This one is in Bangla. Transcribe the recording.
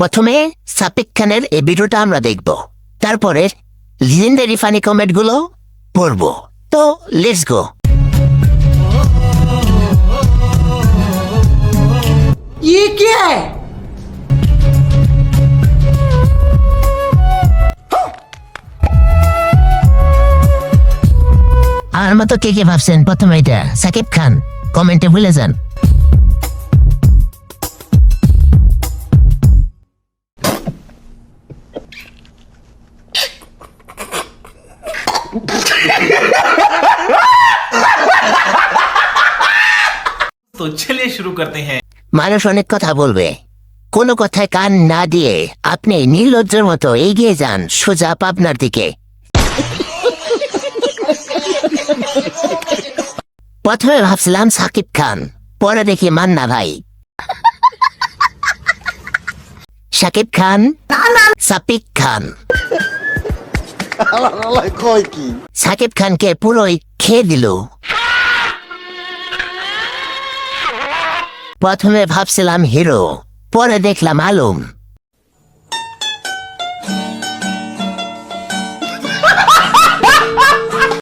প্রথমে সাকিব খানের এই ভিডিওটা আমরা দেখব, তারপরে লিজেন্ডারি ফানি কমেন্ট গুলো পড়বো। তো লেটস গো। ये क्या है? আমার মতো কে কে ভাবছেন প্রথমে এটা সাকিব খান, কমেন্টে ভুলে যান। तो चलिए शुरू करते हैं। মানুষ অনেক কথা বলবে, কোনো কথায় কান না দিয়ে আপনি নির্লজ্জের মতো এগিয়ে যান সোজা পাবনার দিকে। প্রথমে ভাবছিলাম সাকিব খান, পরে দেখি মান্না ভাই। সাকিব খান, সাকিব খান, সাকিব খানকে পুরোই খেয়ে দিল। প্রথমে ভাবছিলাম হিরো, পরে দেখলাম আলম।